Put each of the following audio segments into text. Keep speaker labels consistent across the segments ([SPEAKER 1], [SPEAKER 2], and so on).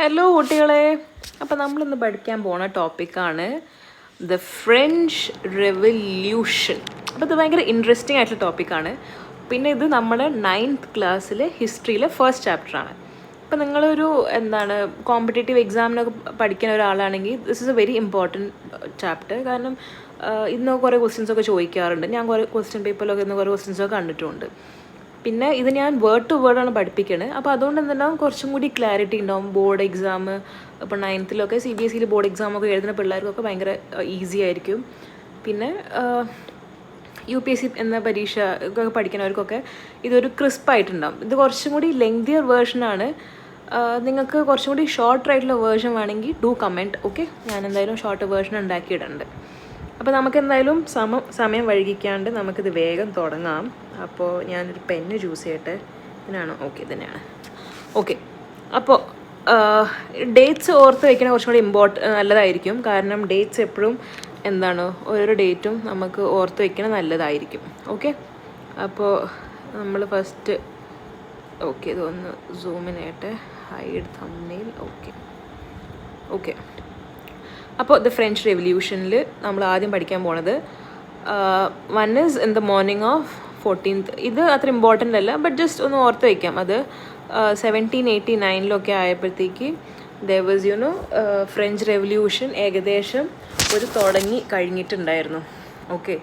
[SPEAKER 1] Hello കുട്ടികളെ, അപ്പോൾ നമ്മളിന്ന് പഠിക്കാൻ പോണ ടോപ്പിക്കാണ് ദ ഫ്രഞ്ച് റെവല്യൂഷൻ. അപ്പോൾ ഇത് ഭയങ്കര ഇൻട്രസ്റ്റിംഗ് ആയിട്ടുള്ള ടോപ്പിക്കാണ്. പിന്നെ ഇത് നമ്മുടെ 9th ക്ലാസ്സിലെ ഹിസ്റ്ററിയിലെ ഫസ്റ്റ് ചാപ്റ്ററാണ്. അപ്പോൾ നിങ്ങളൊരു കോമ്പറ്റേറ്റീവ് എക്സാമിനൊക്കെ പഠിക്കുന്ന ഒരാളാണെങ്കിൽ this is A very important chapter. കാരണം ഇന്ന് കുറേ ക്വസ്റ്റ്യൻസൊക്കെ ചോദിക്കാറുണ്ട്. ഞാൻ കുറേ ക്വസ്റ്റ്യൻ പേപ്പറിലൊക്കെ ഇന്ന് കുറേ ക്വസ്റ്റ്യൻസൊക്കെ കണ്ടിട്ടുമുണ്ട്. പിന്നെ ഇത് ഞാൻ വേർഡ് ടു വേർഡാണ് പഠിപ്പിക്കുന്നത്. അപ്പോൾ അതുകൊണ്ട് എന്തുണ്ടാവും, കുറച്ചും കൂടി ക്ലാരിറ്റി ഉണ്ടാവും. ബോർഡ് എക്സാം ഇപ്പോൾ 9th CBSE ബോർഡ് എക്സാമൊക്കെ എഴുതുന്ന പിള്ളേർക്കൊക്കെ ഭയങ്കര ഈസി ആയിരിക്കും. പിന്നെ UPSC എന്ന പരീക്ഷ ഒക്കെ പഠിക്കുന്നവർക്കൊക്കെ ഇതൊരു ക്രിസ്പായിട്ടുണ്ടാവും. ഇത് കുറച്ചും കൂടി ലെങ്തിയർ വേർഷനാണ്. നിങ്ങൾക്ക് കുറച്ചും കൂടി ഷോർട്ടായിട്ടുള്ള വേർഷൻ വേണമെങ്കിൽ ഡു കമൻറ്റ്. ഓക്കെ, ഞാൻ എന്തായാലും ഷോർട്ട് വേർഷൻ ഉണ്ടാക്കിയിടുന്നുണ്ട്. അപ്പോൾ നമുക്ക് എന്തായാലും സമയം വൈകിക്കാണ്ട് നമുക്കിത് വേഗം തുടങ്ങാം. അപ്പോൾ ഞാനൊരു പെന്ന് ചൂസ് ചെയ്യട്ടെ. ഇതിനാണോ? ഓക്കെ, തന്നെയാണ്. ഓക്കെ, അപ്പോൾ ഡേറ്റ്സ് ഓർത്ത് വയ്ക്കണ കുറച്ചും കൂടി നല്ലതായിരിക്കും. കാരണം ഡേറ്റ്സ് എപ്പോഴും ഓരോ ഡേറ്റും നമുക്ക് ഓർത്ത് വയ്ക്കണത് നല്ലതായിരിക്കും. ഓക്കെ, അപ്പോൾ നമ്മൾ ഫസ്റ്റ് ഇതൊന്ന് സൂമിനായിട്ട് ഹൈഡ് തംബ്നെയിൽ. ഓക്കെ. അപ്പോൾ ദ ഫ്രഞ്ച് റെവല്യൂഷനിൽ നമ്മൾ ആദ്യം പഠിക്കാൻ പോണത് one is in the morning of 14th. ഇത് അത്ര ഇമ്പോർട്ടൻ്റ് അല്ല, ബട്ട് ജസ്റ്റ് ഒന്ന് ഓർത്ത് വയ്ക്കാം. അത് 1789 ആയപ്പോഴത്തേക്ക് ദർ വാസ് ഫ്രഞ്ച് റെവല്യൂഷൻ ഏകദേശം തുടങ്ങി കഴിഞ്ഞിട്ടുണ്ടായിരുന്നു. ഓക്കെ,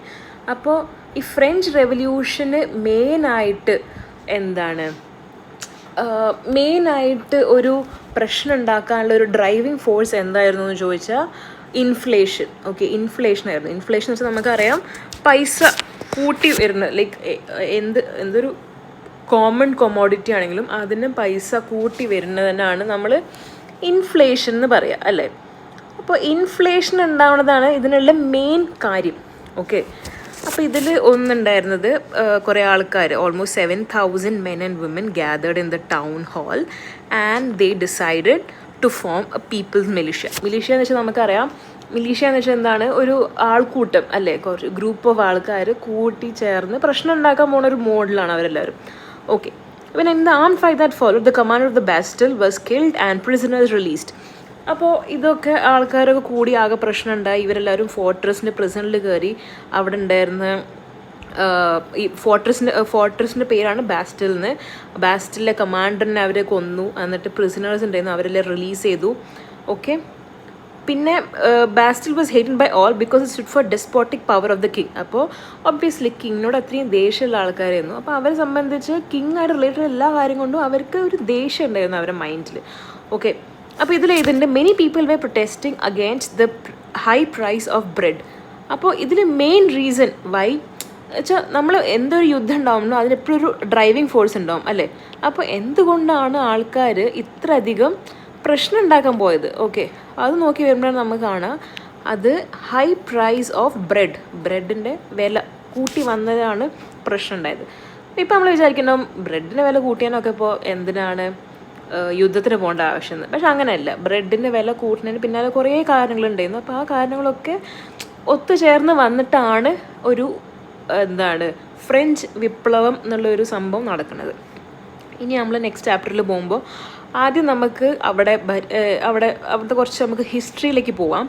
[SPEAKER 1] അപ്പോൾ ഈ ഫ്രഞ്ച് റെവല്യൂഷന് മെയിനായിട്ട് ഒരു പ്രശ്നം ഉണ്ടാക്കാനുള്ള ഒരു ഡ്രൈവിംഗ് ഫോഴ്സ് എന്തായിരുന്നു എന്ന് ചോദിച്ചാൽ ഇൻഫ്ലേഷൻ. ഓക്കെ, ഇൻഫ്ലേഷൻ ആയിരുന്നു. ഇൻഫ്ലേഷൻ എന്ന് വെച്ചാൽ നമുക്കറിയാം, പൈസ കൂട്ടി വരുന്നത്. എന്തൊരു കോമൺ കൊമോഡിറ്റി ആണെങ്കിലും അതിന് പൈസ കൂട്ടി വരുന്നതിനാണ് നമ്മൾ ഇൻഫ്ലേഷൻ എന്ന് പറയുക, അല്ലേ? അപ്പോൾ ഇൻഫ്ലേഷൻ ഉണ്ടാവുന്നതാണ് ഇതിനുള്ള മെയിൻ കാര്യം. ഓക്കെ, അപ്പോൾ ഇതിൽ ഒന്നുണ്ടായിരുന്നത് കുറേ ആൾക്കാർ, almost 7,000 men and women gathered in the town hall and they decided to form a people's militia. Militia എന്ന് വെച്ചാൽ നമുക്കറിയാം, മിലിഷ്യ എന്ന് വെച്ചാൽ എന്താണ്? ഒരു ആൾക്കൂട്ടം, അല്ലേ? കുറച്ച് ഗ്രൂപ്പ് ഓഫ് ആൾക്കാർ കൂട്ടി ചേർന്ന് പ്രശ്നം ഉണ്ടാക്കാൻ പോകുന്ന ഒരു മോഡലാണ് അവരെല്ലാവരും. Okay, when in the armed fight that followed, the commander of the Bastille was killed and prisoners released. അപ്പോൾ ഇതൊക്കെ ആൾക്കാരൊക്കെ കൂടി ആകെ പ്രശ്നം ഉണ്ടായി. ഇവരെല്ലാവരും പ്രിസണിൽ കയറി. അവിടെ ഉണ്ടായിരുന്ന ഈ ഫോർട്രസിൻ്റെ പേരാണ് ബാസ്റ്റിൽന്ന്. ബാസ്റ്റിലെ കമാൻഡറിനെ അവരെ കൊന്നു. എന്നിട്ട് പ്രിസണേഴ്സ് ഉണ്ടായിരുന്നു, അവരെല്ലാം റിലീസ് ചെയ്തു. ഓക്കെ, പിന്നെ Bastille was hated by all because it stood for despotic power of the king. അപ്പോൾ ഒബ്വിയസ്ലി കിങ്ങിനോട് അത്രയും ദേഷ്യമുള്ള ആൾക്കാരായിരുന്നു. അപ്പോൾ അവരെ സംബന്ധിച്ച് കിങ്ങായിട്ട് റിലേറ്റഡ് എല്ലാ കാര്യം കൊണ്ടും അവർക്ക് ഒരു ദേഷ്യം ഉണ്ടായിരുന്നു അവരുടെ മൈൻഡിൽ. ഓക്കെ, അപ്പോൾ ഇതിൻ്റെ many people were protesting against the high price of bread. അപ്പോൾ ഇതിൽ മെയിൻ റീസൺ വൈ വെച്ചാൽ നമ്മൾ എന്തൊരു യുദ്ധം ഉണ്ടാവുമ്പോൾ അതിനെപ്പോഴും ഒരു ഡ്രൈവിംഗ് ഫോഴ്സ് ഉണ്ടാവും, അല്ലേ? അപ്പോൾ എന്തുകൊണ്ടാണ് ആൾക്കാർ ഇത്രയധികം പ്രശ്നം ഉണ്ടാക്കാൻ പോയത്? ഓക്കെ, അത് നോക്കി വരുമ്പോഴാണ് നമുക്ക് കാണാം അത് ഹൈ പ്രൈസ് ഓഫ് ബ്രെഡിൻ്റെ വില കൂട്ടി വന്നതാണ് പ്രശ്നം ഉണ്ടായത്. ഇപ്പോൾ നമ്മൾ വിചാരിക്കണം ബ്രെഡിൻ്റെ വില കൂട്ടിയാനൊക്കെ ഇപ്പോൾ എന്തിനാണ് യുദ്ധത്തിന് പോകേണ്ട ആവശ്യം. പക്ഷെ അങ്ങനെയല്ല, ബ്രെഡിൻ്റെ വില കൂട്ടുന്നതിന് പിന്നാലെ കുറേ കാരണങ്ങളുണ്ടായിരുന്നു. അപ്പോൾ ആ കാരണങ്ങളൊക്കെ ഒത്തുചേർന്ന് വന്നിട്ടാണ് ഒരു ഫ്രഞ്ച് വിപ്ലവം എന്നുള്ളൊരു സംഭവം നടക്കുന്നത്. ഇനി നമ്മൾ നെക്സ്റ്റ് ചാപ്റ്ററിൽ പോകുമ്പോൾ ആദ്യം നമുക്ക് അവിടുത്തെ കുറച്ച് നമുക്ക് ഹിസ്റ്ററിയിലേക്ക് പോവാം.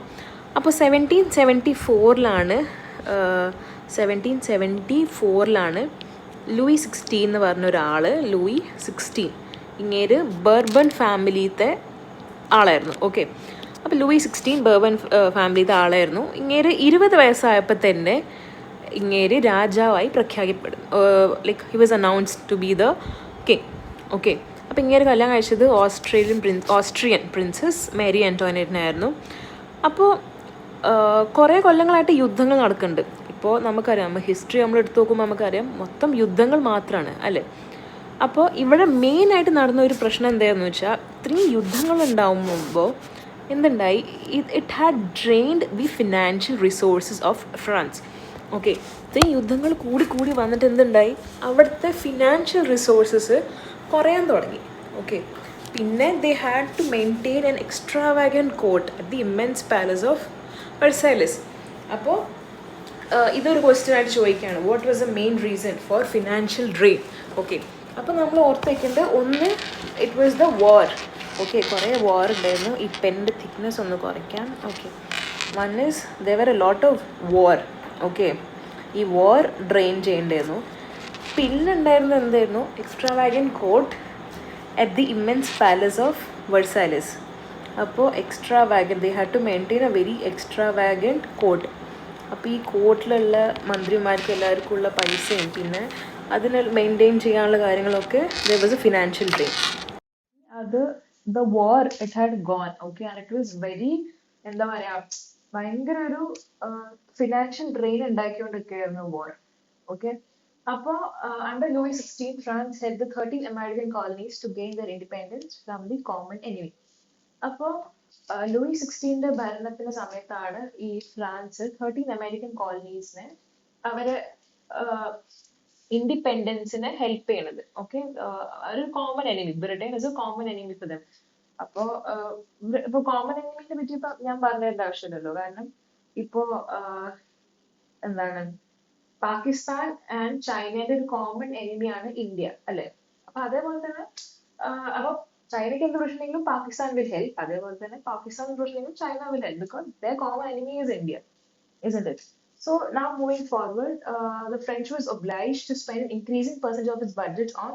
[SPEAKER 1] അപ്പോൾ 1774 ലൂയി 16 എന്ന് പറഞ്ഞ ഒരാൾ, ലൂയി 16 ഇങ്ങേര് ബർബൺ ഫാമിലിത്തെ ആളായിരുന്നു. ഓക്കെ, അപ്പോൾ ലൂയി 16 ബർബൺ ഫാമിലിത്തെ ആളായിരുന്നു. ഇങ്ങേര് 20 വയസ്സായപ്പോൾ തന്നെ ഇങ്ങേര് രാജാവായി പ്രഖ്യാപിക്കപ്പെടും. He was announced to be the king. Okay, അപ്പോൾ ഇങ്ങേര് കല്യാണം കഴിച്ചത് ഓസ്ട്രിയൻ പ്രിൻസസ് മേരി ആൻ്റോണിയറ്റിനായിരുന്നു. അപ്പോൾ കുറേ കൊല്ലങ്ങളായിട്ട് യുദ്ധങ്ങൾ നടക്കുന്നുണ്ട്. ഇപ്പോൾ നമുക്കറിയാം, ഹിസ്റ്ററി നമ്മൾ എടുത്തു നോക്കുമ്പോൾ നമുക്കറിയാം മൊത്തം യുദ്ധങ്ങൾ മാത്രമാണ്, അല്ലേ? അപ്പോൾ ഇവിടെ മെയിനായിട്ട് നടന്ന ഒരു പ്രശ്നം എന്താണെന്ന് വെച്ചാൽ, ഇത്രയും യുദ്ധങ്ങൾ ഉണ്ടാകുമ്പോൾ എന്തുണ്ടായി, it had drained the financial resources of France. Okay, ഇത്രയും യുദ്ധങ്ങൾ കൂടി വന്നിട്ട് എന്തുണ്ടായി, അവിടുത്തെ ഫിനാൻഷ്യൽ റിസോഴ്സസ് കുറയാൻ തുടങ്ങി. ഓക്കെ, പിന്നെ they had to maintain an extravagant court at the immense palace of Versailles. അപ്പോൾ ഇതൊരു ക്വസ്റ്റ്യൻ ആയിട്ട് ചോദിക്കുകയാണ്, what was the main reason for financial drain? Okay, അപ്പോൾ നമ്മൾ ഓർത്ത് വയ്ക്കേണ്ടത് ഒന്ന്, it was the war. Okay, കുറേ വാർ ഉണ്ടായിരുന്നു. ഈ പെൻ്റെ തിക്നെസ് ഒന്ന് കുറയ്ക്കാം. Okay, one is there a lot of war. Okay, ഈ വാർ ഡ്രെയിൻ ചെയ്യേണ്ടായിരുന്നു. പിന്നുണ്ടായിരുന്നത് എന്തായിരുന്നു? Extravagant court at the immense palace of Versailles. അപ്പോൾ extravagant, they had to maintain a very extravagant court. അപ്പോൾ ഈ കോർട്ടിലുള്ള മന്ത്രിമാർക്ക് എല്ലാവർക്കും ഉള്ള പൈസയും പിന്നെ അതിന് മെയിൻറ്റെയിൻ ചെയ്യാനുള്ള കാര്യങ്ങളൊക്കെ there was a financial drain. അത് the war it had gone. Okay, and it was very, എന്താ പറയാ, ഭയങ്കര ഒരു ഫിനാൻഷ്യൽ ഡ്രെയിൻ ഉണ്ടാക്കിക്കൊണ്ടിരിക്കുകയായിരുന്നു വാർ. ഓക്കെ, അപ്പോൾ under Louis 16 France had the 13 American colonies to gain their independence from the common enemy. അപ്പോൾ Louis 16ന്റെ ഭരണത്തിന്റെ സമയത്താണ് ഈ ഫ്രാൻസ് 13 അമേരിക്കൻ കോളനീസിനെ അവര് ഇൻഡിപെൻഡൻസിനെ ഹെൽപ്പ് ചെയ്യണത്. ഓക്കെ, ഒരു common enemy, Britain is a common enemy for them. അപ്പോ ഇപ്പൊ കോമൺ എനിമിനെ പറ്റി ഇപ്പൊ ഞാൻ പറഞ്ഞതിന്റെ ആവശ്യമില്ലല്ലോ, കാരണം ഇപ്പോ എന്താണ്, പാകിസ്ഥാൻ ആൻഡ് ചൈനയുടെ ഒരു കോമൺ എനിമിയാണ് ഇന്ത്യ, അല്ലെ? അപ്പൊ അതേപോലെ തന്നെ അപ്പൊ ചൈനയ്ക്ക് എന്ത് പ്രശ്നമെങ്കിലും പാകിസ്ഥാൻ വിൽ ഹെൽപ്പ്, അതേപോലെ തന്നെ പാകിസ്ഥാൻ പ്രശ്നമെങ്കിലും China will help, because their common enemy is India, isn't it? So now moving forward, the French was obliged to spend an increasing percentage of its budget on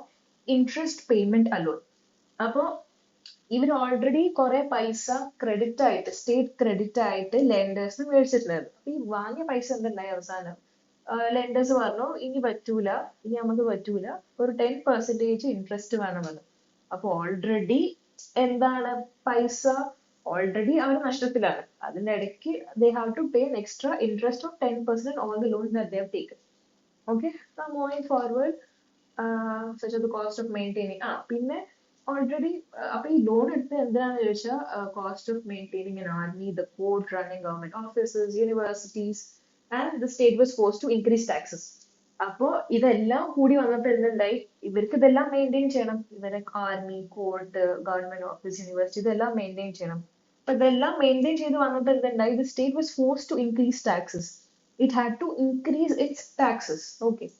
[SPEAKER 1] interest payment alone. അപ്പോൾ ഇവർ already കുറെ പൈസ credit ആയിട്ട്, state credit ആയിട്ട് ലെൻഡേഴ്സിന് മേടിച്ചിട്ടുണ്ടായിരുന്നു. അപ്പൊ ഈ വാങ്ങിയ പൈസ എന്തുണ്ടായി അവസാനം? ലെൻഡേഴ്സ് പറഞ്ഞു ഇനി പറ്റൂല, ഇനി നമുക്ക് പറ്റൂല, ഒരു 10% ഇൻട്രസ്റ്റ് വേണമെന്ന്. അപ്പൊ ഓൾറെഡി എന്താണ്, പൈസ ഓൾറെഡി അവർ നഷ്ടത്തിലാണ്. അതിന്റെ ഇടയ്ക്ക് they have to pay an extra interest of 10% on all the loans that they have taken. Okay, now moving forward, such as the cost of maintaining, പിന്നെ ഓൾറെഡി അപ്പൊ ഈ ലോൺ എടുത്ത് എന്തിനാന്ന് ചോദിച്ചാൽ cost of maintaining an army, the court, running government offices, universities, and the state was forced to increase taxes. അപ്പോ ഇതെല്ലാം കൂടി വന്നപ്പോ എന്തുണ്ടായി? ഇവർക്ക് ഇതെല്ലാം മെയിൻറ്റെയിൻ ചെയ്യണം. ഇവരെ army, court, government office, university, ഇതെല്ലാം മെയിൻറ്റെയിൻ ചെയ്യണം. അപ്പൊ ഇതെല്ലാം മെയിൻറ്റെയിൻ ചെയ്ത് വന്നപ്പോ എന്തുണ്ടായി? The state was forced to increase taxes. It had to increase its taxes. Okay.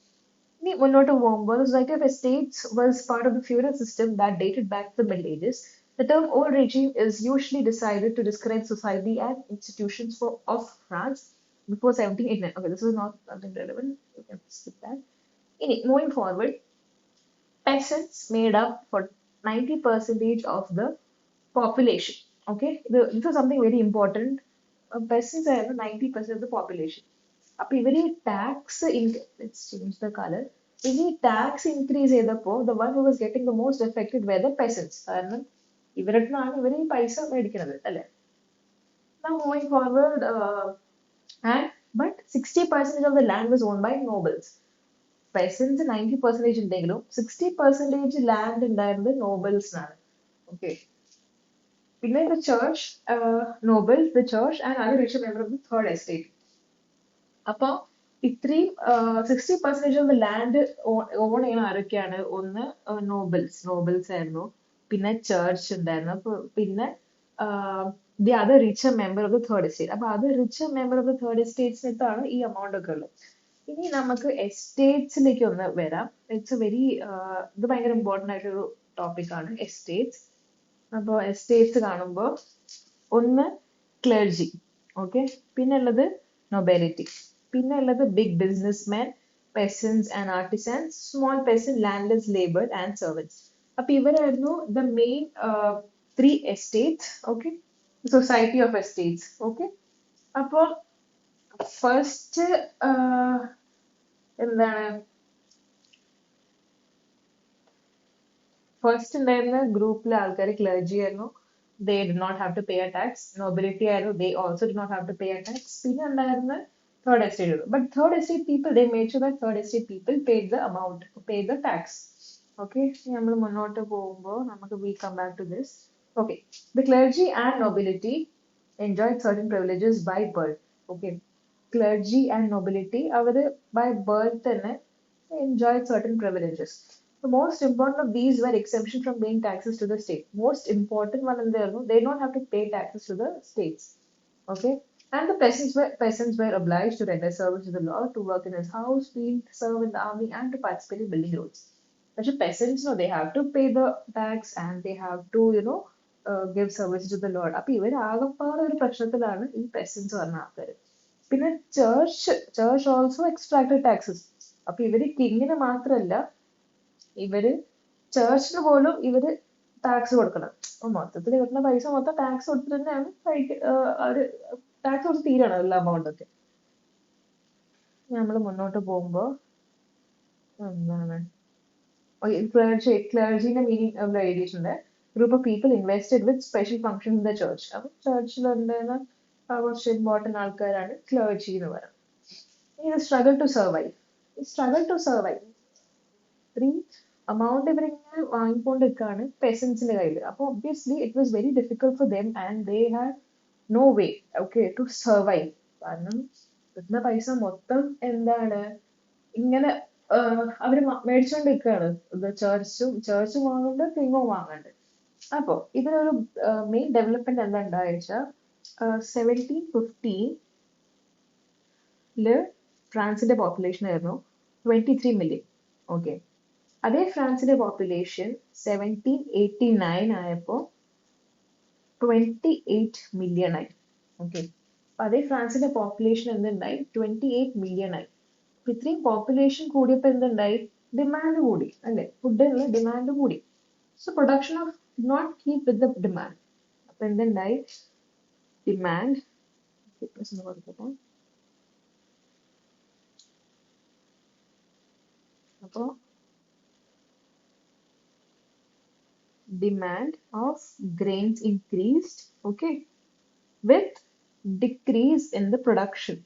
[SPEAKER 1] ഇനി മുന്നോട്ട് പോകുമ്പോൾ the Society of Estates was part of the feudal system that dated back to the Middle Ages. The term old regime is usually decided to describe society and institutions of France before 1789. Okay, this is not something relevant. You can skip that. Moving forward, peasants made up for 90% of the population. Okay, this is something very important. Peasants are 90% of the population. അപ്പൊ ഇവര് tax, let's change the colour, ഇനി tax increase ചെയ്തപ്പോ the one who was getting the most affected were the peasants. കാരണം ഇവരുടെ നിന്നാണ് ഇവർ ഈ പൈസ മേടിക്കുന്നത്, അല്ലെ? Now moving forward, but 60% of the land was owned by nobles. Peasants 90% ഉണ്ടെങ്കിലും 60% ലാൻഡ് ഉണ്ടായിരുന്നത് നോബൽസിനാണ്. ഓക്കെ, പിന്നെ the church, nobles, the church and other richer members of the third estate. അപ്പൊ ഇത്രയും 60% ഓഫ് ദ ലാൻഡ് ഓൺ ചെയ്യുന്ന ആരൊക്കെയാണ്? ഒന്ന് nobles ആയിരുന്നു, പിന്നെ ചേർച്ച് ഉണ്ടായിരുന്നു, പിന്നെ the other richer member of the third estate. അപ്പൊ അത് richer member of the third എസ്റ്റേറ്റ്സിനകത്താണ് ഈ എമൗണ്ട് ഒക്കെ ഉള്ളത്. ഇനി നമുക്ക് എസ്റ്റേറ്റ്സിലേക്ക് ഒന്ന് വരാം. ഇറ്റ്സ് എ വെരി, ഇത് ഭയങ്കര ഇമ്പോർട്ടൻ്റ് ആയിട്ടൊരു ടോപ്പിക് ആണ് എസ്റ്റേറ്റ്സ്. അപ്പോൾ എസ്റ്റേറ്റ്സ് കാണുമ്പോൾ ഒന്ന് ക്ലർജി, ഓക്കെ, പിന്നെ ഉള്ളത് നൊബാലിറ്റി, പിന്നെ ഉള്ളത് big businessman, peasants and artisans, small peasant, landless labour and servants. അപ്പൊ ഇവരായിരുന്നു the main 3 estates. Okay, society of estates. Okay, അപ്പൊ ഫസ്റ്റ് എന്താണ്, ഫസ്റ്റ് ഉണ്ടായിരുന്ന ഗ്രൂപ്പിലെ ആൾക്കാർ ക്ലർജി ആയിരുന്നു. They did not have to pay a tax. Nobility ആയിരുന്നു, they also did not have to pay a tax. പിന്നെ ഉണ്ടായിരുന്ന third estate. But third estate people, they made sure that third estate people paid the amount, paid the tax. Okay, നമ്മൾ മുന്നോട്ട് പോകുമ്പോൾ നമുക്ക് we come back to this. Okay, the clergy and nobility enjoyed certain privileges by birth. Okay, clergy and nobility അവര് by birth തന്നെ enjoyed certain privileges. The most important of these were exemption from paying taxes to the state. Most important one in there, they don't have to pay taxes to the states. Okay, and the peasants were obliged to render service to the law, to work in his house, serve in the army, and to participate in building roads. But the peasants, they have to pay the tax and they have to, give service to the Lord. അപ്പൊ ഇവർ ആകെപ്പാടെ ഒരു പ്രശ്നത്തിലാണ് ഈ പെസൻസ് പറഞ്ഞ ആൾക്കാർ. പിന്നെ church also എക്സ്ട്രാക്ടഡ് taxes. അപ്പൊ ഇവര് കിങ്ങിന് മാത്രമല്ല, ഇവര് ചേർച്ചിന് പോലും ഇവര് ടാക്സ് കൊടുക്കണം. അപ്പൊ മൊത്തത്തിൽ കിട്ടുന്ന പൈസ മൊത്തം ടാക്സ് കൊടുത്തിട്ട് തന്നെയാണ് അവര് ടാക്സ് കൊടുത്ത് തീരണം എല്ലാ amount ഒക്കെ. നമ്മൾ മുന്നോട്ട് പോകുമ്പോ എന്താണ് ക്ലർജിന്റെ മീനിങ് അവിടെ എഴുതിയിട്ടുണ്ട്. Group of people invested with special function in the church. അപ്പൊ ചേർച്ചിൽ ഉണ്ടായിരുന്ന കുറച്ച് ഇമ്പോർട്ടന്റ് ആൾക്കാരാണ് ക്ലർജി എന്ന് പറയുന്നത്. ഇത് സ്ട്രഗിൾ ടു സർവൈവ്. ഈ amount ഇവരിങ്ങനെ വാങ്ങിക്കൊണ്ട് നിൽക്കാണ് പെസൻസിന്റെ കയ്യിൽ. അപ്പൊ obviously it was very difficult for them and they had no way to survive. കാരണം കിട്ടുന്ന പൈസ മൊത്തം എന്താണ് ഇങ്ങനെ അവര് മേടിച്ചോണ്ട് നിൽക്കുകയാണ്. ചേർച്ചും വാങ്ങുന്നുണ്ട്, കിങ്ങും വാങ്ങുന്നുണ്ട്. അപ്പൊ ഇതിനൊരു മെയിൻ ഡെവലപ്മെന്റ് എന്താ ഉണ്ടായെന്ന് 1715 ഫ്രാൻസിന്റെ പോപ്പുലേഷൻ ആയിരുന്നു 23 മില്യൺ. ഓക്കെ, അതേ ഫ്രാൻസിന്റെ പോപ്പുലേഷൻ 1789 ആയപ്പോ 28 മില്യൺ ആയി. ഓക്കെ, അതേ ഫ്രാൻസിന്റെ പോപ്പുലേഷൻ എന്തുണ്ടായി? 28 മില്യൺ ആയി. അപ്പൊ ഇത്രയും പോപ്പുലേഷൻ കൂടിയപ്പോ എന്തുണ്ടായി? ഡിമാൻഡ് കൂടി, അല്ലെ? ഫുഡിനുള്ള ഡിമാൻഡ് കൂടി. So production of not keep with the demand. അപ്പൊ എന്തുണ്ടായി? ഡിമാൻഡ് അപ്പോ demand of grains increased, okay, with decrease in the production.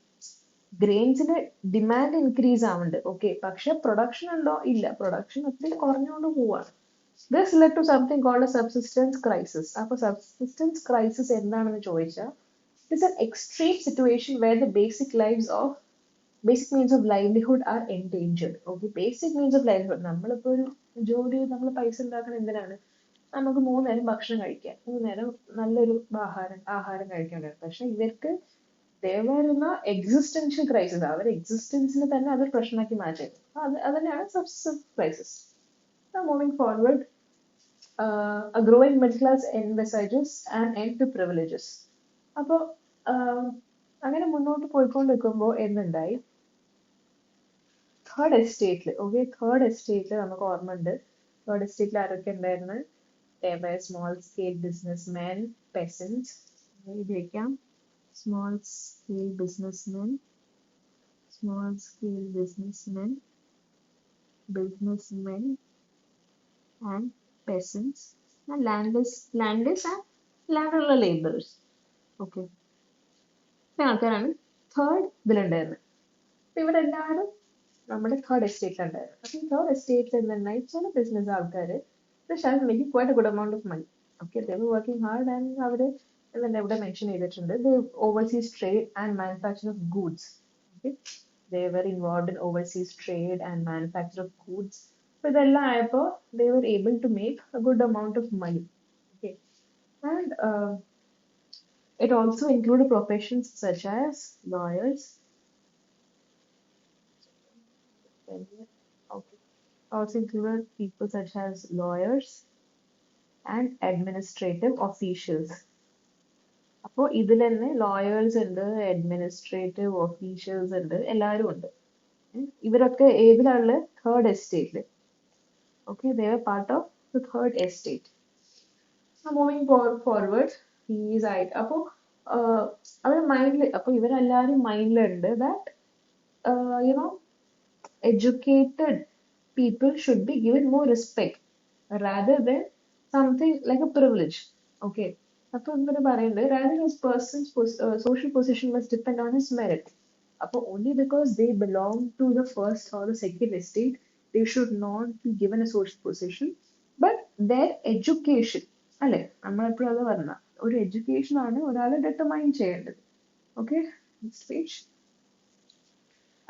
[SPEAKER 1] ഗ്രെയിൻസിന്റെ ഡിമാൻഡ് ഇൻക്രീസ് ആവുന്നുണ്ട്, ഓക്കെ, പക്ഷെ പ്രൊഡക്ഷൻ ഉണ്ടോ? ഇല്ല, പ്രൊഡക്ഷൻ ഒത്തിരി കുറഞ്ഞുകൊണ്ട് പോവാണ്. This led to something called a subsistence crisis. അപ്പൊ subsistence crisis എന്താണെന്ന് ചോദിച്ചാൽ it is an extreme situation where the basic means of livelihood are endangered. Okay, basic means of livelihood. നമ്മളിപ്പോ ഒരു ജോലി ചെയ്ത് നമ്മൾ പൈസ ഉണ്ടാക്കുന്നത് എന്തിനാണ്? നമുക്ക് 3 നേരം ഭക്ഷണം കഴിക്കാം, 3 നേരം നല്ലൊരു ആഹാരം കഴിക്കേണ്ടത്. പക്ഷെ ഇവർക്ക് ദേവരുന്ന എക്സിസ്റ്റൻഷ്യൽ ക്രൈസിസ്, അവരുടെ എക്സിസ്റ്റൻസിനെ തന്നെ അതൊരു പ്രശ്നമാക്കി മാറ്റി. അതന്നെയാണ് subsistence crisis. Moving forward, a growing middle class envisages an end to privileges. അപ്പോൾ അങ്ങനെ മുന്നോട്ട് പോയിക്കൊണ്ടിരിക്കുമ്പോൾ എന്തുണ്ടായി? തേർഡ് എസ്റ്റേറ്റിൽ നമുക്ക് ഓർമ്മ ഉണ്ട്. തേർഡ് എസ്റ്റേറ്റിൽ ആരൊക്കെ ഉണ്ടായിരുന്നു? There were small scale businessmen, peasants, small scale businessmen, and peasants, and landless and landowner laborers. Okay, ആൾക്കാരാണ് തേർഡ് ഇതിലുണ്ടായിരുന്നത്. അപ്പൊ ഇവരെല്ലാവരും നമ്മുടെ തേർഡ് എസ്റ്റേറ്റിലുണ്ടായിരുന്നു. അപ്പൊ ഈ തേർഡ് എസ്റ്റേറ്റിൽ എന്തുണ്ടായി? ചില ബിസിനസ് ആൾക്കാര് started making quite a good amount of money. Okay, they were working hard and അവര് ഇവിടെ മെൻഷൻ ചെയ്തിട്ടുണ്ട്, they overseas trade and manufacture of goods. Okay, they were involved in overseas trade and manufacture of goods. So ഇതെല്ലാം ആയപ്പോ they were able to make a good amount of money. Okay, and it also included professions such as lawyers. Okay, also included people such as lawyers and administrative officials. അപ്പോൾ ഇതിൽ തന്നെ lawyers ഉണ്ട്, administrative officials ഉണ്ട്, എല്ലാവരും ഉണ്ട്. ഇവരൊക്കെ ഏതിലാണ്? Third എസ്റ്റേറ്റിൽ. Okay, they were part of the third estate. Moving forward, അപ്പോൾ അവർ മൈൻഡിൽ, അപ്പോൾ ഇവരെല്ലാവരും മൈൻഡിലുണ്ട് that educated people should be given more respect rather than something like a privilege. Okay, അപ്പോൾ ഇവര് പറയുന്നത് rather his person's social position must depend on his merit. അപ്പോൾ only because they belong to the first or the second estate they should not be given a social position, but their education, അല്ലെ? നമ്മളെപ്പോഴും അത് പറഞ്ഞ ഒരു education ആണ് ഒരാളെ determine ചെയ്യേണ്ടത്. Okay, next page.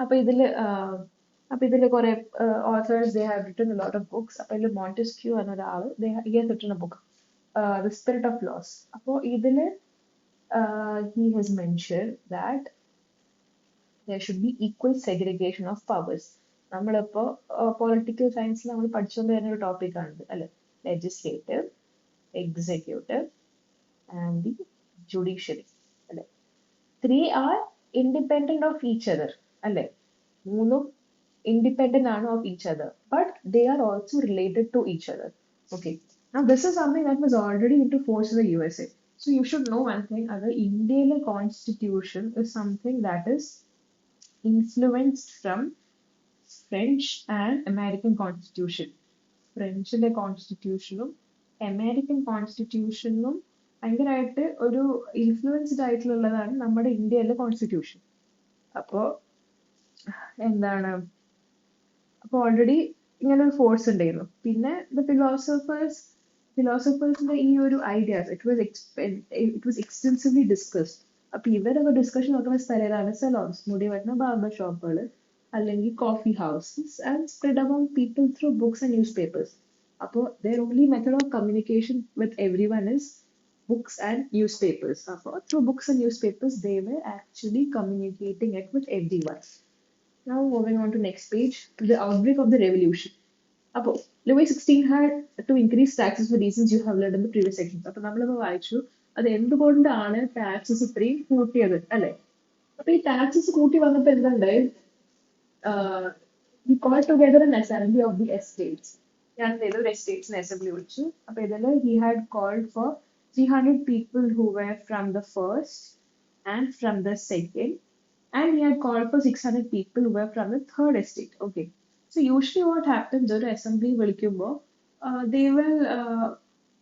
[SPEAKER 1] അപ്പൊ ഇതില് കുറെ authors, they have written a lot of books. അപ്പൊ ഇതിൽ മോണ്ടസ്ക്യൂ എന്ന ഒരാള് he has written a book, The Spirit of Laws. അപ്പൊ ഇതില് he has mentioned that there should be equal segregation of powers. നമ്മളിപ്പോ പൊളിറ്റിക്കൽ സയൻസിൽ നമ്മൾ പഠിച്ചുകൊണ്ട് വരുന്ന ഒരു ടോപ്പിക് ആണ്, അല്ലെ? Legislative, executive, and the judiciary. അല്ലെ, 3 are independent of each other. അല്ലെ, മൂന്നും independent ആണ് of each other, but they are also related to each other. Okay. Now this is something that was already into force in the USA. So you should know one thing, the Indian constitution is something that is influenced from French and American constitution. ഫ്രഞ്ചിന്റെ കോൺസ്റ്റിറ്റ്യൂഷനും American കോൺസ്റ്റിറ്റ്യൂഷനും ഭയങ്കരമായിട്ട് ഒരു influenced ആയിട്ടുള്ളതാണ് നമ്മുടെ ഇന്ത്യയിലെ constitution. അപ്പോ എന്താണ്, അപ്പൊ ഓൾറെഡി ഇങ്ങനെ ഒരു ഫോഴ്സ് ഉണ്ടായിരുന്നു. പിന്നെ ഫിലോസഫേഴ്സിന്റെ ഈ ഒരു ideas it was extensively discussed. അപ്പൊ ഇവരൊക്കെ ഡിസ്കഷൻ നോക്കുന്ന സ്ഥലമാണ് സലോൺസ്, മുടി വെട്ടുന്ന ബാർബർ ഷോപ്പുകൾ, അല്ലെങ്കിൽ coffee houses, and spread among people through books and news papers. അപ്പോൾ their only method of communication with everyone is books and newspapers. അപ്പോൾ through books and newspapers they were actually communicating it with everyone. Now moving on to next page, the outbreak of the revolution. അപ്പോൾ Louis XVI had to increase taxes for reasons you have learned in the previous sections. അപ്പോൾ നമ്മളിപ്പോൾ വായിച്ചു അത് എന്തുകൊണ്ടാണ് taxes ഇത്രയും കൂട്ടിയത് അല്ലെ. അപ്പൊ ഈ ടാക്സസ് കൂട്ടി വന്നപ്പോൾ എന്തുണ്ടായി, he called together an assembly of the estates. ഞാൻ ഒരു എസ്റ്റേറ്റ്സിന് അസംബ്ലി വിളിച്ചു. അപ്പൊ ഇതില് he had called for 300 people who were from the first and from the second, and he had called for 600 people who were from the third estate. Okay, so usually what happens, ഒരു assembly വിളിക്കുമ്പോൾ they will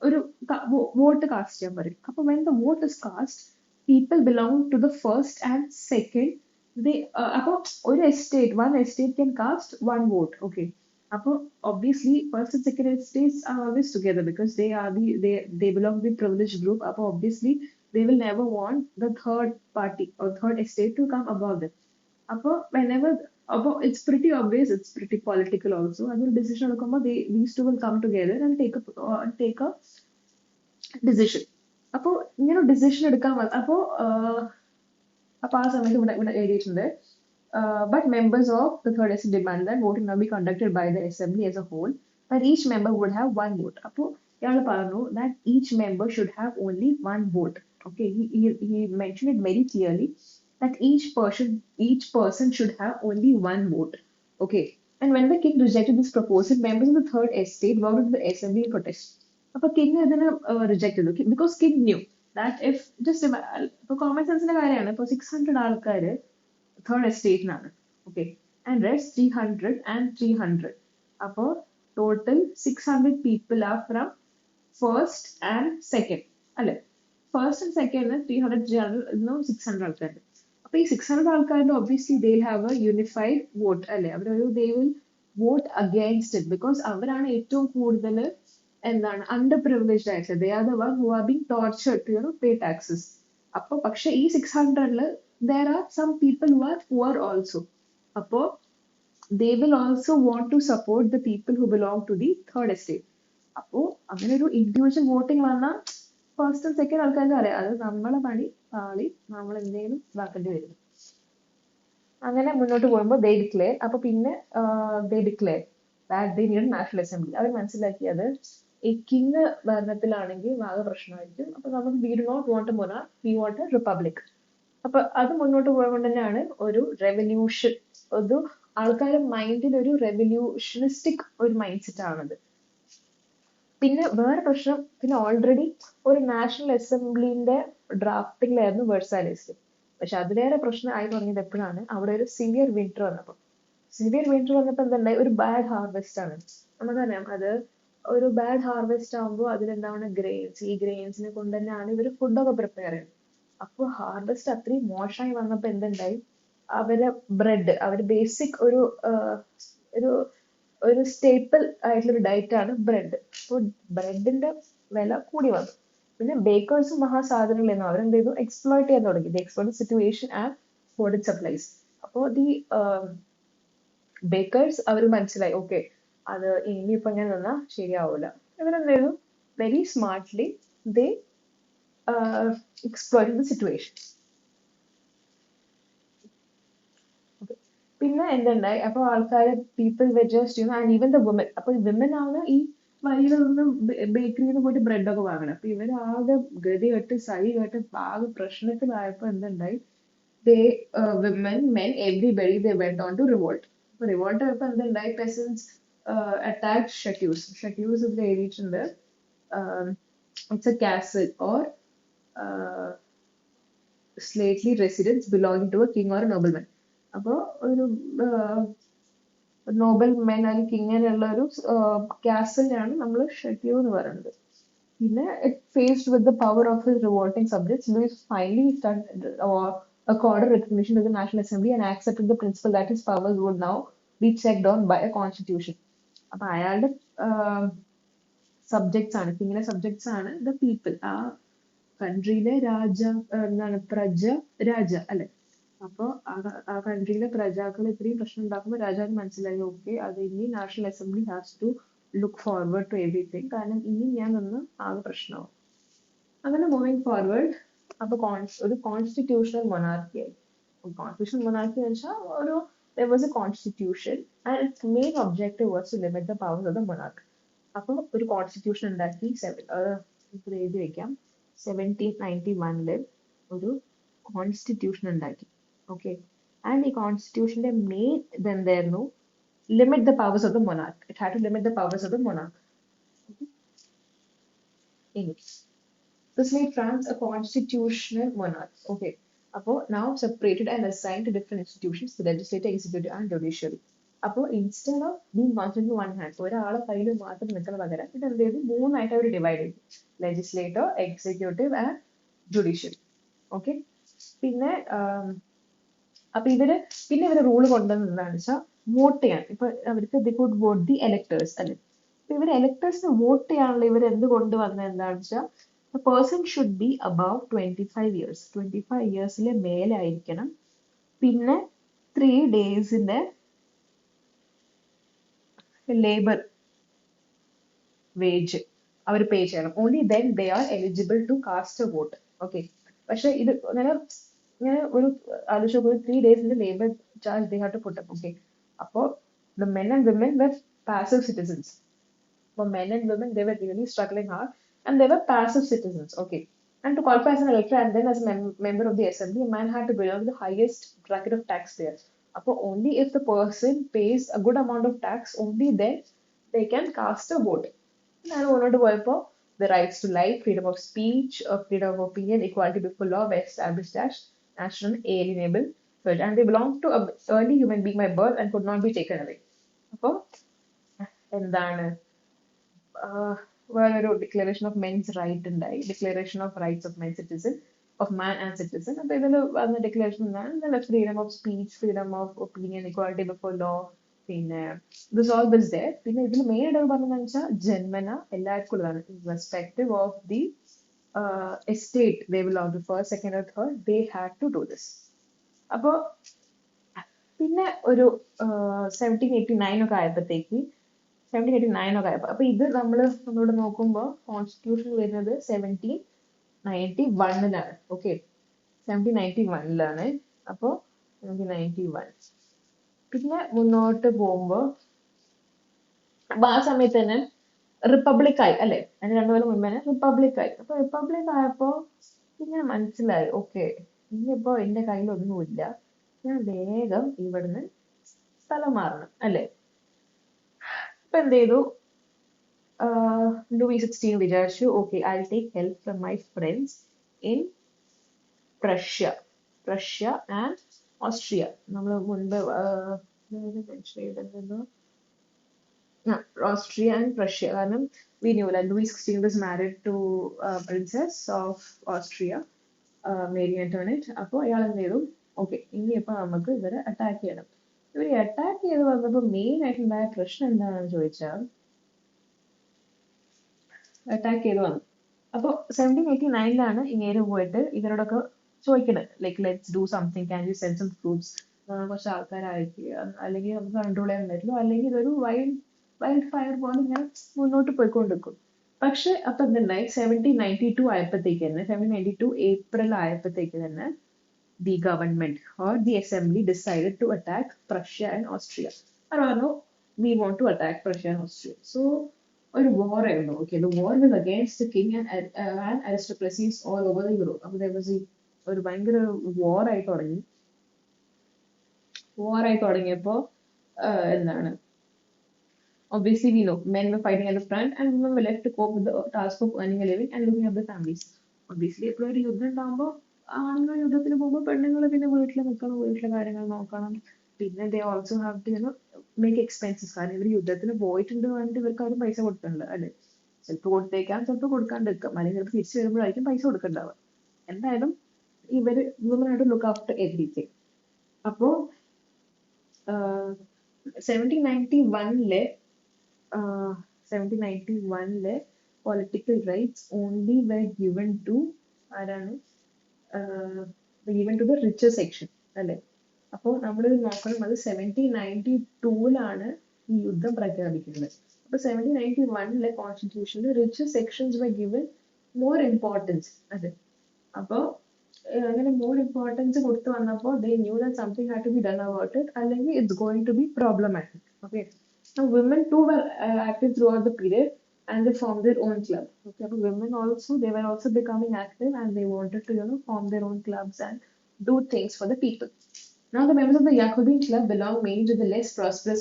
[SPEAKER 1] ഒരു vote cast ചെയ്യാൻ പറയും. അപ്പൊ when the vote is cast, people belong to the first and second, they അപ്പൊ ഒരു estate, one estate can cast one vote. Okay, അപ്പോൾ obviously first and second estates are always together because they belong to the privileged group. അപ്പോൾ obviously they will never want the third party or third estate to come above them. അപ്പോൾ it's pretty obvious, it's pretty political also. അതൊരു decision എടുക്കുമ്പോൾ these two will come together and take a decision. അപ്പോൾ ഇങ്ങനെ decision എടുക്കാൻ അപ്പോൾ ആ സമയത്ത് ഇവിടെ എഴുതിയിട്ടുണ്ട്, but members of the third estate demand that voting now be conducted by the assembly as a whole, that each member would have one vote. അപ്പോൾ ഇയാൾ പറഞ്ഞു that each member should have only one vote. Okay, he mentioned it very clearly that each person should have only one vote. Okay, and when the king rejected this proposal, members of the third estate walked into the assembly in protest. അപ്പോൾ king ഇതിനെ reject ചെയ്തു because king knew that if just ഇപ്പൊ common സെൻസിന്റെ കാര്യമാണ്, ഇപ്പൊ 600 ആൾക്കാര് third estate നാണ്. Okay, and rest 300 and 300. അപ്പോൾ total 600 people are from first and second അല്ലെ. ഫസ്റ്റ് ആൻഡ് സെക്കൻഡ് 300 600 ആൾക്കാരുണ്ട്. അപ്പൊ ഈ 600 ആൾക്കാരുടെ obviously they'll have a unified vote അല്ലെ. അവരൊരു they will vote against it because അവരാണ് ഏറ്റവും കൂടുതൽ എന്താണ് അണ്ടർ പ്രിവിലേജ്ഡ് ആയിട്ടുള്ളത്. they are the one who are being tortured to pay taxes. അപ്പൊ പക്ഷെ ഈ 600-ല് there are some people who are poor also. Appo they will also want to support the people who belong to the third estate. Appo അങ്ങനെ ഒരു individual voting വന്നാൽ first and second ആൾക്കാർക്ക് അറിയാം അത് നമ്മളെ പണി പാളി, നമ്മൾ എന്തെങ്കിലും ഇതാക്കേണ്ടി വരും. അങ്ങനെ മുന്നോട്ട് പോകുമ്പോൾ they declare, അപ്പൊ പിന്നെ they declare that they need a national assembly. അവർ മനസ്സിലാക്കിയത് ഈ കിങ് ഭരണത്തിലാണെങ്കിൽ ആകെ പ്രശ്നമായിരിക്കും. അപ്പൊ നമുക്ക് we do not want a monarch, we want a republic. അപ്പൊ അത് മുന്നോട്ട് പോയതുകൊണ്ട് തന്നെയാണ് ഒരു റെവല്യൂഷൻ, ഒരു ആൾക്കാരുടെ മൈൻഡിൽ ഒരു റെവല്യൂഷനിസ്റ്റിക് ഒരു മൈൻഡ് സെറ്റ് ആണത്. പിന്നെ വേറെ പ്രശ്നം, പിന്നെ ഓൾറെഡി ഒരു നാഷണൽ അസംബ്ലിന്റെ ഡ്രാഫ്റ്റിംഗിലായിരുന്നു വെർസാലേസ്. പക്ഷെ അതിലേറെ പ്രശ്നം ആയി തുടങ്ങിയത് എപ്പോഴാണ്, അവിടെ ഒരു സിവിയർ വിന്റർ വന്നപ്പോൾ. സിവിയർ വിന്റർ വന്നപ്പോൾ എന്തുണ്ടായി, ഒരു ബാഡ് ഹാർവെസ്റ്റ് ആണ്. നമുക്കറിയാം അത് ഒരു ബാഡ് ഹാർവെസ്റ്റ് ആകുമ്പോൾ അതിലെന്താണ് ഗ്രെയിൻസ്, ഈ ഗ്രെയിൻസിനെ കൊണ്ട് തന്നെയാണ് ഇവർ ഫുഡൊക്കെ പ്രിപ്പയർ ചെയ്യുന്നത്. അപ്പോൾ ഹാർവെസ്റ്റ് അത്രയും മോശമായി വന്നപ്പോൾ എന്തുണ്ടായി, അവരെ ബ്രെഡ്, അവര് ബേസിക് ഒരു സ്റ്റേപ്പിൾ ആയിട്ടുള്ള ഒരു ഡയറ്റ് ആണ് ബ്രെഡ്. അപ്പോൾ ബ്രെഡിന്റെ വില കൂടി വന്നു. പിന്നെ ബേക്കേഴ്സും മഹാസാധനങ്ങളെന്നും അവരെന്ത് ചെയ്തു, എക്സ്പ്ലോയിറ്റ് ചെയ്യാൻ തുടങ്ങി. The exploit situation and food supplies. അപ്പോൾ ദി ബേക്കേഴ്സ് അവർ മനസ്സിലായി ഓക്കെ അത് ഇനിയിപ്പോ ഇങ്ങനെ നിന്നാൽ ശരിയാവൂല. ഇവരെന്ത് ചെയ്തു, very smartly they exploiting the situation. Okay. പിന്നെ എന്തുണ്ടായി, അപ്പൊ ആൾക്കാര് people were just and even the women, അപ്പൊ women ആണ് ഈ വഴിയിലൊന്നും ബേക്കറിയിൽ നിന്ന് പോയിട്ട് ബ്രെഡൊക്കെ വാങ്ങണം. അപ്പൊ ഇവരാകെ ഗതി കെട്ട് സഹി കെട്ട് ആകെ പ്രശ്നത്തിലായപ്പോ എന്തുണ്ടായി, they women, men, everybody they went on to revolt. അപ്പൊ റിവോൾട്ട് ആയപ്പോ എന്തുണ്ടായി, peasants attacked Shakus. Shakus ഇതിൽ എഴുതിയിട്ടുണ്ട്, it's a castle or stately residence belonging to a king or a nobleman. അപ്പൊ ഒരു നോബൽ മെൻ അല്ലെങ്കിൽ കിങ്ങിനുള്ള ഒരു കാസലിനാണ് നമ്മൾ ഷെക്യൂ എന്ന് പറയുന്നത്. പിന്നെ it faced with the power of his revolting subjects, Louis finally accorded recognition to the National Assembly and accepted the principle that his powers would now be checked on by a constitution. അപ്പൊ അയാളുടെ subjects ആണ്, കിങ്ങിന്റെ subjects ആണ് the people. ആ കൺട്രിയിലെ രാജ അല്ലെ. അപ്പൊ ആ കൺട്രിയിലെ പ്രജാക്കൾ ഇത്രയും പ്രശ്നം ഉണ്ടാക്കുമ്പോൾ രാജാവിന് മനസ്സിലായി, ഓക്കെ, അത് ഇനി national assembly has to look forward to everything, കാരണം ഇനി ഞാൻ നിന്ന് ആകെ പ്രശ്നമാവും. അങ്ങനെ മൂവിങ് ഫോർവേഡ് അപ്പൊ ഒരു കോൺസ്റ്റിറ്റ്യൂഷണൽ മൊണാർക്കി ആയി. കോൺസ്റ്റിറ്റ്യൂഷണൽ മൊണാർക്കി എന്ന് വെച്ചാൽ ഒരു there was a constitution and its main objective was to limit the powers of the monarch. അപ്പൊ ഒരു കോൺസ്റ്റിറ്റ്യൂഷൻ ഉണ്ടാക്കി, എഴുതി വെക്കാം, 1791 ഒരു കോൺസ്റ്റിറ്റ്യൂഷൻ ഉണ്ടാക്കി. ഓക്കെ, ആൻഡ് ഈ കോൺസ്റ്റിറ്റ്യൂഷന്റെ main ഇതെന്തായിരുന്നു, limit the powers of the monarch. It had to limit the powers of the monarch. This made France a constitutional monarch. Okay. അപ്പോൾ now separated and assigned to different institutions, the legislature, executive and judiciary. അപ്പോൾ instead of being concentrated in one hand, ഒരാളെ കയ്യിൽ മാത്രം നിൽക്കുന്ന പകരം ഇത് എന്ത് ചെയ്തു, മൂന്നായിട്ട് അവർ ഡിവൈഡ് ചെയ്തു, legislator, executive and judiciary. Okay. പിന്നെ അപ്പൊ ഇവര് റൂള് കൊണ്ടുവന്നത് എന്താണെന്ന് വെച്ചാൽ വോട്ട് ചെയ്യാൻ. ഇപ്പൊ അവർക്ക് the could vote the electors അല്ലെ. അപ്പൊ ഇവര് എലക്ടേഴ്സിന് വോട്ട് ചെയ്യാനുള്ള ഇവർ എന്ത് കൊണ്ടുവന്നത് എന്താണെന്ന് വെച്ചാൽ, a person should be above 25 years. 25 yearsലെ മേലെ ആയിരിക്കണം. പിന്നെ 3 daysന്റെ ലേബർ വേജ് അവർ പേ ചെയ്യണം. Only then they are eligible to cast a vote. Okay. പക്ഷെ ഇത് ഇങ്ങനെ ഒരു ആലോചിച്ച് നോക്കുക, 3 daysന്റെ labour charge they have to put up. Okay. അപ്പോ the men and women were passive citizens. For men and women, they were really struggling hard and they were passive citizens. Okay. And to qualify as an elector and then as a member of the assembly, a man had to belong to the highest bracket of taxpayers. അപ്പോൾ only if the person pays a good amount of tax, only then they can cast a vote. ഞാൻ മുന്നോട്ട് പോയപ്പോൾ the rights to life, freedom of speech, freedom of opinion, equality before law were established as national alienable and they belonged to an early human being by birth and could not be taken away. അപ്പോൾ എന്താണ്, വേറൊരു declaration of men's right ഉണ്ടായി, declaration of rights of men citizen, of man and citizen. അപ്പൊ ഇതിൽ വന്ന declaration എന്താണ്, freedom of speech, freedom of opinion, equality before law, പിന്നെ this all this there. പിന്നെ ഇതിൽ മെയിൻ ആയിട്ട് പറഞ്ഞതെന്ന് വെച്ചാൽ ജന്മന എല്ലാവർക്കും ഉള്ളതാണ്, respective of the estate they belong to, first, second or third, they had to do this. അപ്പോ പിന്നെ ഒരു 1789 ഒക്കെ ആയപ്പോഴത്തേക്ക് 1789 ഒക്കെ ആയപ്പോ, അപ്പൊ ഇത് നമ്മളോട് നോക്കുമ്പോൾ കോൺസ്റ്റിറ്റ്യൂഷൻ വരുന്നത് 1791 ഓക്കെ, 1791 അപ്പോ 1791 പിന്നെ മുന്നോട്ട് പോകുമ്പോ അപ്പൊ ആ സമയത്ത് തന്നെ റിപ്പബ്ലിക് ആയി അല്ലെ, അതിന് 2 കൊല്ലം മുമ്പേ റിപ്പബ്ലിക് ആയി. അപ്പൊ റിപ്പബ്ലിക് ആയപ്പോ ഇങ്ങനെ മനസ്സിലായി, ഓക്കെ, ഇന്നിപ്പോ എന്റെ കയ്യിലൊന്നുമില്ല, ഞാൻ വേഗം ഇവിടുന്ന് സ്ഥലം മാറണം അല്ലെ. ഇപ്പൊ എന്ത് ചെയ്തു, Louis XVI വിചാരിച്ചു, okay, I take help from my friends in Prussia and Austria. നമ്മൾ മുൻപ് ഓസ്ട്രിയ ആൻഡ് പ്രഷ്യ, കാരണം we knew that Louis XVI was married to princess of Austria, Mary Antoinette. അപ്പോൾ അയാൾ എന്ത് ചെയ്തു, ഓക്കെ, ഇനിയിപ്പോ നമുക്ക് ഇവരെ അറ്റാക്ക് ചെയ്യണം. ഇവര് അറ്റാക്ക് ചെയ്ത് വന്നപ്പോ മെയിൻ ആയിട്ടുണ്ടായ പ്രശ്നം എന്താണെന്ന് ചോദിച്ചാൽ, അറ്റാക്ക് ചെയ്ത് വന്നു. അപ്പൊ 1789 ഇങ്ങനെ പോയിട്ട് ഇവരോടൊക്കെ ചോദിക്കണത്, like let's do something, can you send some troops, കുറച്ച് ആൾക്കാരെ അയക്കുക, അല്ലെങ്കിൽ നമുക്ക് കൺട്രോൾ ചെയ്യാൻ പറ്റില്ല, അല്ലെങ്കിൽ ഇതൊരു വൈൽഡ് ഫയർ പോലെ ഇങ്ങനെ മുന്നോട്ട് പോയിക്കൊണ്ടിരിക്കും. പക്ഷെ അപ്പൊ എന്തുണ്ടായി, 1792 ആയപ്പോഴത്തേക്ക് തന്നെ, 1792 ഏപ്രിൽ ആയപ്പോഴത്തേക്ക് തന്നെ the government or the assembly decided to attack Prussia and Austria. I don't know, we want to attack Prussia and Austria. So ഒരു war ആയിരുന്നു. Okay, the war was against the king and aristocracies all over the Europe. അപ്പോൾ there was ഒരു ഭയങ്കര war ആയി തുടങ്ങി. war ആയി തുടങ്ങിയപ്പോൾ എന്താണ്, obviously we know men were fighting at the front and women were left to cope with the task of earning a living and looking after families. Obviously എപ്പോഴും ഒരു യുദ്ധം ഉണ്ടാകുമ്പോൾ ആണുങ്ങൾ യുദ്ധത്തിന് പോകുമ്പോൾ പെണ്ണുങ്ങൾ പിന്നെ വീട്ടിൽ നിൽക്കണം, വീട്ടിലെ കാര്യങ്ങൾ നോക്കണം. പിന്നെ they also have to make expenses. കാരണം ഇവർ യുദ്ധത്തിന് പോയിട്ടുണ്ട് പറഞ്ഞിട്ട് ഇവർക്ക് ആരും പൈസ കൊടുക്കണ്ട അല്ലെ. ചിലപ്പോൾ കൊടുത്തേക്കാം, ചിലപ്പോൾ കൊടുക്കാണ്ടിരിക്കാം, അല്ലെങ്കിൽ ചിലപ്പോൾ തിരിച്ചു വരുമ്പോഴായിരിക്കും പൈസ കൊടുക്കണ്ടാവുക. എന്തായാലും ഇവര് women have to look after everything. അപ്പോ 1791 political rights only were given to ആരാണ്, given to the richer section അല്ലെ. അപ്പോൾ നമ്മൾ നോക്കണം, അത് 1792 ഈ യുദ്ധം പ്രഖ്യാപിക്കുന്നത്. അപ്പൊ 1791 കോൺസ്റ്റിറ്റ്യൂഷനിൽ richer sections were given more importance അതെ. അപ്പൊ അങ്ങനെ more importance കൊടുത്തു വന്നപ്പോൾ they knew that something had to be done about it, അല്ലെങ്കിൽ it's going to be problematic. Okay, now women too were active throughout the period and they formed their own club. Okay, so women also, they were also becoming active and they wanted to form their own clubs and do things for the people. Now the members of the Jacobin club belong mainly to the less prosperous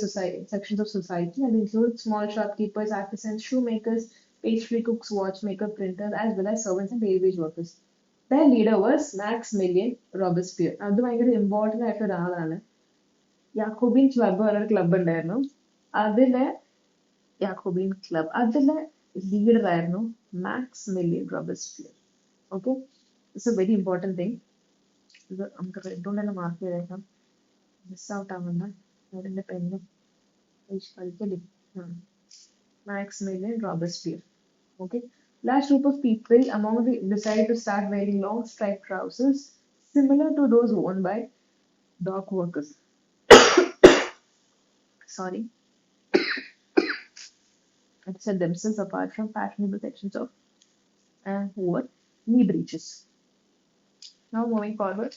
[SPEAKER 1] sections of society and include small shopkeepers, artisans, shoemakers, pastry cooks, watchmakers, printers, as well as servants and daily wage workers. Their leader was Maximilian Robespierre. അത് ഭയങ്കര important ആയിട്ടുള്ള ഒരാളാണ്. യാക്കോബിൻ club പറഞ്ഞൊരു club ഉണ്ടായിരുന്നു. അതിലെ യാക്കോബിൻ club അതിലെ leader ആയിരുന്നു Maximilian Robespierre. Okay, it's A very important thing. ഇത് നമുക്ക് റെഡ് കൊണ്ട് തന്നെ മാർക്ക് ചെയ്തേക്കാം, മിസ് ഔട്ട് ആവുന്ന അതിന്റെ പെണ്ണ് കളിക്കല്ലേ. Maximilian Robespierre. Okay, large group of people among the decided to start wearing long striped trousers similar to those worn by dock workers. Sorry. And set themselves apart from fashionable sections of who wore knee breeches. Now moving forward,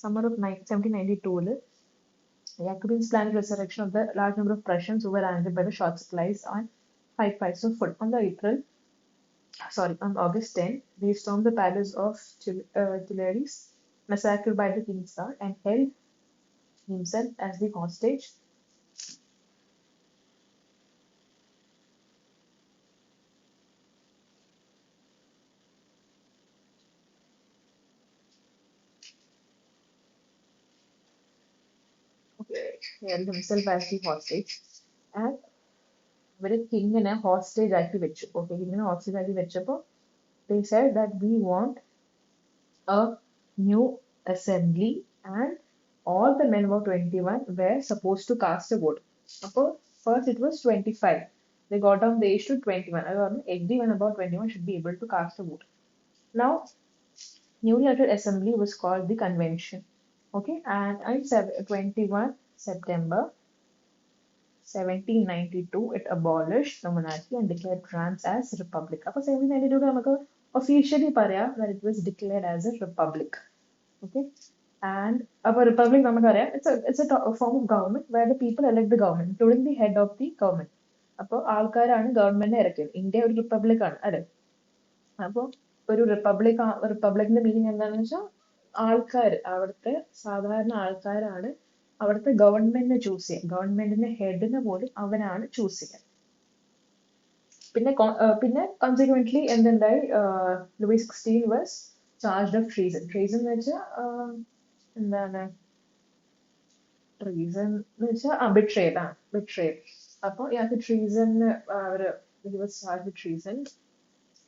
[SPEAKER 1] summer of 1792, Jacobins planned resurrection of the large number of Prussians who were angered by the short supplies on 5 pints of food. On August 10, they stormed the palace of Tuileries, massacred by the king's guard, and held himself as the hostage. He held himself as the hostage, and ഇവര് കിങ്ങിനെ hostage ആക്കി വെച്ചു. Okay, കിങ്ങിനെ hostage ആക്കി വെച്ചപ്പോൾ they said that we want a new assembly and all the men above 21 were supposed to cast a vote. അപ്പോൾ first it was 25. They got down the age to 21. അത് പറഞ്ഞു everyone above 21 should be able to cast a vote. Now, newly elected assembly was called the convention. Okay, and on 21 September 1792, it abolished the monarchy and declared France as a republic. അപ്പോൾ 1792 നമുക്ക് officially പറയാം that it was declared as a republic. Okay, and അപ്പോൾ republic നമുക്കറിയാം it's a form of government where the people elect the government, including the head of the government. അപ്പോൾ ആൾക്കാരാണ് ഗവൺമെന്റിനെ ഇറക്കിയത്. India ഒരു റിപ്പബ്ലിക് ആണ് അല്ലെ. അപ്പോൾ ഒരു റിപ്പബ്ലിക്കിന്റെ മീനിങ് എന്താണെന്ന് വെച്ചാൽ ആൾക്കാർ, അവിടുത്തെ സാധാരണ ആൾക്കാരാണ് അവിടുത്തെ ഗവൺമെന്റിനെ ചൂസ് ചെയ്യുക. ഗവൺമെന്റിന്റെ ഹെഡിനെ പോലും അവരാണ് ചൂസ് ചെയ്യുക. പിന്നെ കോൺസിക്വന്റ്ലി എന്തുണ്ടായി, Louis 16 was charged of treason. Treason എന്ന് വെച്ചാൽ എന്താണ്, ട്രീസൺ എന്ന് വെച്ചാൽ ബിട്രേൽ. അപ്പോൾ ഇയാൾക്ക് ട്രീസണിന് he was charged with treason.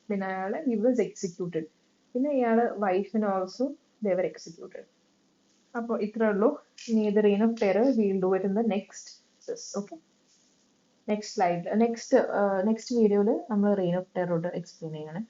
[SPEAKER 1] പിന്നെ അയാളെ he was executed. പിന്നെ ഇയാളെ വൈഫിന് ഓൾസോ they were executed. അപ്പോൾ ഇത്രേ ഉള്ളൂ. ഇനി the reign of terror we'll do it in the next. Okay, next slide. Next വീഡിയോയിൽ നമ്മൾ reign of terror എക്സ്പ്ലെയിൻ ചെയ്യണം.